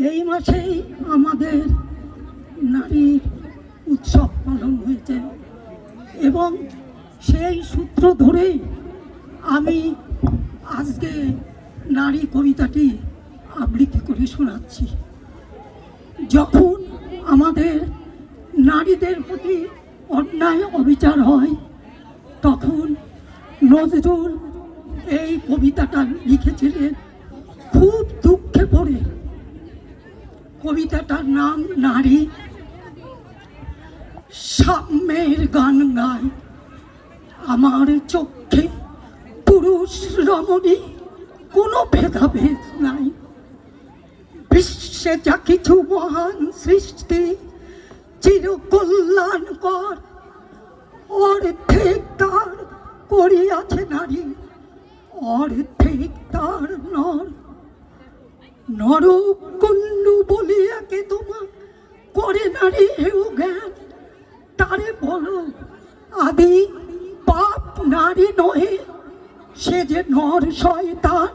এই মাসেই আমাদের নারীর উৎসব পালন হয়েছে এবং সেই সূত্র ধরেই আমি আজকে নারী কবিতাটি আবৃত্তি করে শোনাচ্ছি। যখন আমাদের নারীদের প্রতি অন্যায় অবিচার হয় তখন নজরুল এই কবিতাটা লিখেছিলেন খুব দুঃখে পড়ে। কবিতাটার নাম নারী। সাম্যের গান গায় আমার চোখে, পুরুষ রমণী কোনো ভেদাভেদ নাই। বিশ্বে যা কিছু মহান সৃষ্টি চিরকল্যাণকর, অর্ধেক তার করিয়াছে নারী, অর্ধেক তার নর। নরকুণ্ডু বলিয়াকে তোমার করে নারী হেউ জ্ঞান, তারে বলো আদি পাপ নারী নহে, সে যে নর শয়তান।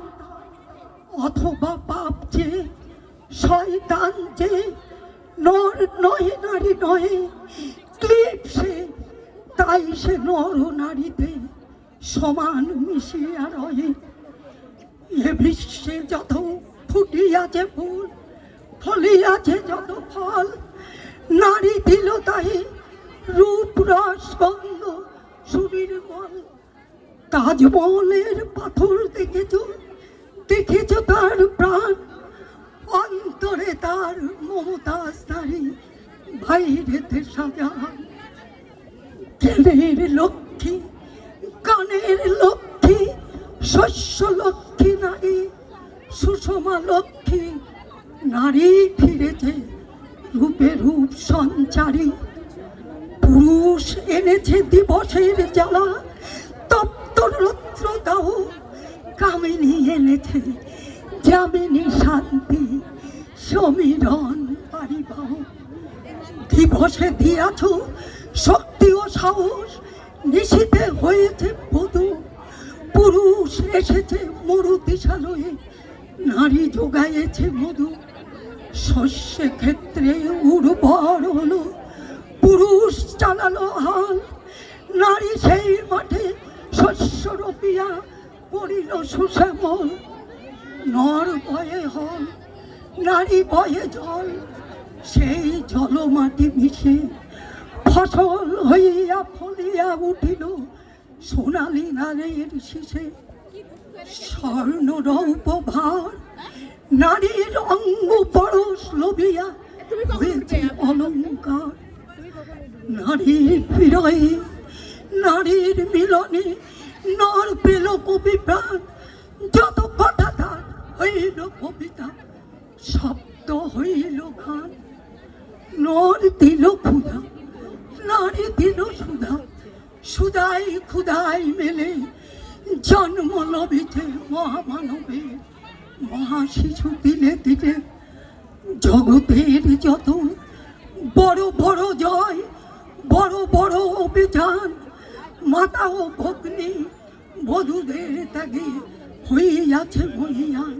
অথবা পাপ যে শয়তান যে নর নহে নারী নহে, ক্লিপ সে তাই সে নর নারীতে সমান মিশিয়া রহে। এ বিশ্বে যত ফুটিয়াছে ফুল, ফলিয়াছে যত ফল, নারী দিল তাই রূপ রস গন্ধ শরীর বল। তাজমহলের পাথর দেখেছো, দেখেছো তার প্রাণ, অন্তরে তার মমতাজ নারী, বাইরেতে সাজান। জ্ঞানের লক্ষ্মী, গানের লক্ষ্মী, শস্য লক্ষ্মী নারী, সুষমা লক্ষ্মী নারী ফিরেছে রূপে রূপ সঞ্চারী। পুরুষ এনেছে দিবসের জ্বালা, তপ্ত রৌদ্র দাহ, কামিনী এনেছে যামিনী শান্তি, সমীরণ পারিবাহ। দিবসে দিয়াছ শক্তি ও সাহস, নিশীতে হয়েছে বধূ। পুরুষ এসেছে মরু দিশালয়ে, নারী যোগাইছে মধু। শস্য ক্ষেত্রে উর্বর হলো, পুরুষ চালালো হাল, নারী সেই মাঠে শস্য রোপিয়া করিল সুশ্যামল। নর বয়ে হল, নারী বয়ে জল, সেই জল মাটি মিশে ফসল হইয়া ফলিয়া উঠিল সোনালি নারীর শীষে। স্বর্ণ রৌপ ভার নারীর অঙ্গ পরশ লোভিয়া হয়েছে অলঙ্কার। নারীর বিরহে, নারীর মিলনে নর পেল কবি প্রাণ। যত কথা তার হইল কবিতা, শব্দ হইল গান। নর দিল ক্ষুধা, নারী দিল সুধা, সুধাই ক্ষুধাই মেলে জন্ম লভিছে মহামানবে। মহাশিশু দিলে দিলে জগতের যত বড় বড় জয়, বড় বড় অভিযান, মাতা ও ভগ্নী বধূদের ত্যাগে হইয়াছে মহিয়ান।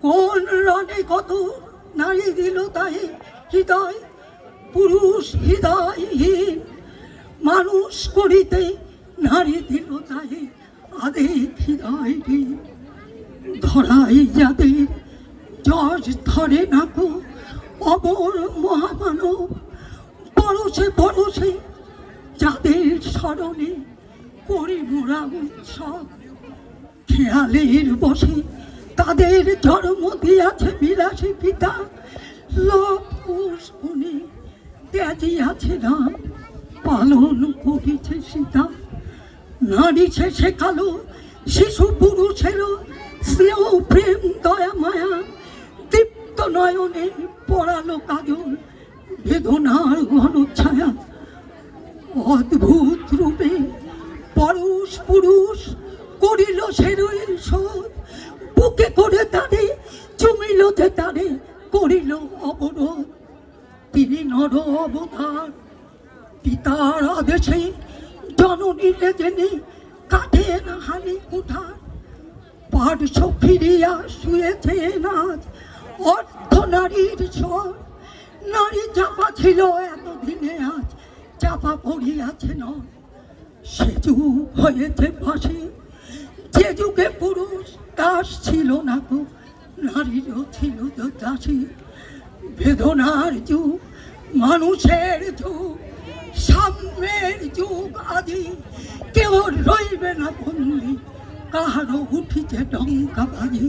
কোন রণে কত নারী দিল তাই হৃদয়, পুরুষ হৃদয়হীন মানুষ করিতে নারী দিল তাই আদে হৃদয়হীন। ধরাই যাদের যশ ধরে নাকো অমর মহামানব, পরশে পরশে যাদের স্মরণে করি মোরা উৎসব। খেয়ালের বসে তাদের জন্ম দিয়াছে বিলাসী পিতা, লোভ কুশ গুণে ত্যাজিয়াছে রাম, পালন করিছে সীতা। নারী সে শেখালো শিশু পুরুষেরও স্নেহ প্রেম দয়া মায়া, দীপ্ত নয়নে পড়ালো কাজল বেদনার ঘন ছায়া। অদ্ভুত রূপে পরশ পুরুষ করিল সেরইর শোধ, বুকে করে তারে চুমিল যে তারে করিল অবরোধ। তিনি নর অবতার, পিতার আদেশে জননীরে জেনে কাটে না হানি কুঠার। পার্শ্ব ফিরিয়া শুয়েছে নাচ অর্থ নারীর স্বর, নারী চাপা ছিল এতদিনে, আজ চাপা পড়িয়াছে নয়। সে যুগ হয়েছে ফাঁসি, যে যুগে পুরুষ দাস ছিল না গো, নারীরও ছিল তো দাসী। বেদনার যুগ, মানুষের যুগ, সাম্যের যুগ আদি, কেউ রইবে না বন্দি, কাহারও উঠিছে ডঙ্কা বাজি।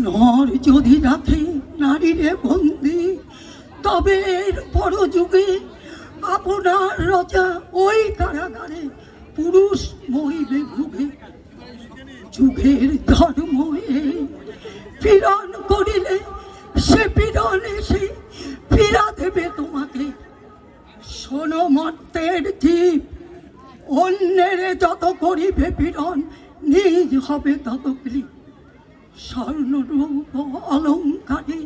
নর যদি রাখে নারীরে বন্দি, তবে এর পর যুগে আপনার রজা ওই কারাগারে পুরুষ মরিবে ভুগে। যুগের ধর্ম এই, পীড়ন করিলে সে পীড়ন এসে ফিরা দেবে তোমাকে। শোনো মর্তের জীব, অন্যের যত করিবে পীড়ন, নিজ হবে তত ক্লীব। স্বর্ণরূপ অলঙ্কারে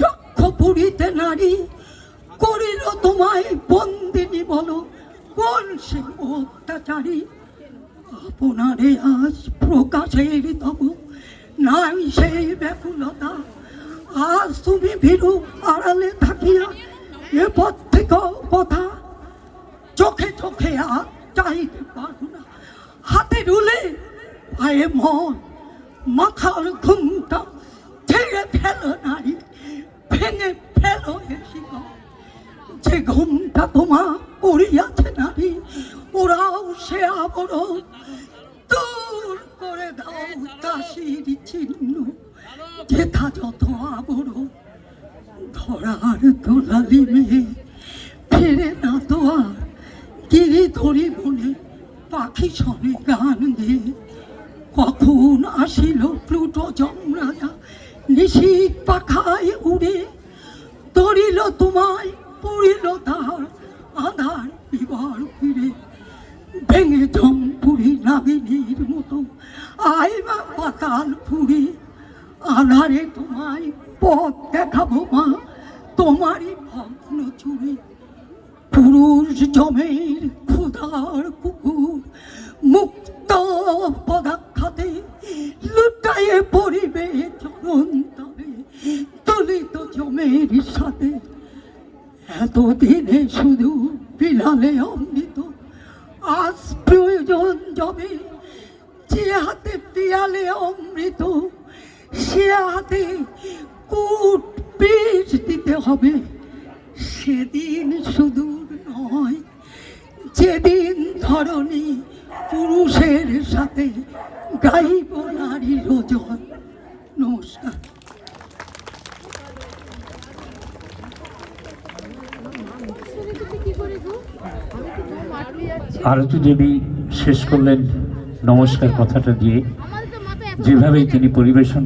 যক্ষ পুরীতে নারী, করিল তোমায় বন্দিনী, বলো কোন সে অত্যাচারী। আপনারে আজ প্রকাশের তবু নাই সেই ব্যাকুলতা, আজ তুমি ভীরু আড়ালে থাকিয়া এ পথ থেকে কথা, চোখে চোখে আর চাইতে পারো না। হাতে রুলে পায়ে মন, মাথার ঘুমটা ছেড়ে ফেলো নারী, ভেঙে ফেলো এ শিকল। যে ঘুমটা তোমার পড়িয়াছে নারী, ওরাও সে আবরণ, দূর করে দাও দাসীর চিহ্ন, যেথা যত আবরণ। ধরার দোলালি মেয়ে ফেরে না তো আর, গিরি ধরি বনে পাখি সনে গান গেয়ে। কখন আসিল প্লুটো যমরাজা, নিশীথ পাখায় উড়ে, ধরিল তোমায় পড়িল তার আধার বিবার ফিরে। ভেঙে জমপুরি নাগিনীর মতো আইবা পাতাল পুরি, আধারে তোমায় পথ দেখাবো মা, তোমারই ভগ্ন চুরি। পুরুষ জমের ক্ষুধার কুকুর, মুক্ত পদাক্ষাতে লুটাইয়ে পড়িবে চরণ তবে, দলিত জমের সাথে। এতদিনে শুধু বিলালে অমৃত, আজ প্রয়োজন জবে, যে হাতে পিয়ালে অমৃত, সে হাতে কুট পিঠ দিতে হবে। সেদিন সুদূর নয়, যেদিন ধরণী পুরুষের সাথে গাইব নারীর ওজন। নমস্কার। আরতি দেবী শেষ করলেন নমস্কার কথাটা দিয়ে, যেভাবে তিনি পরিবেশন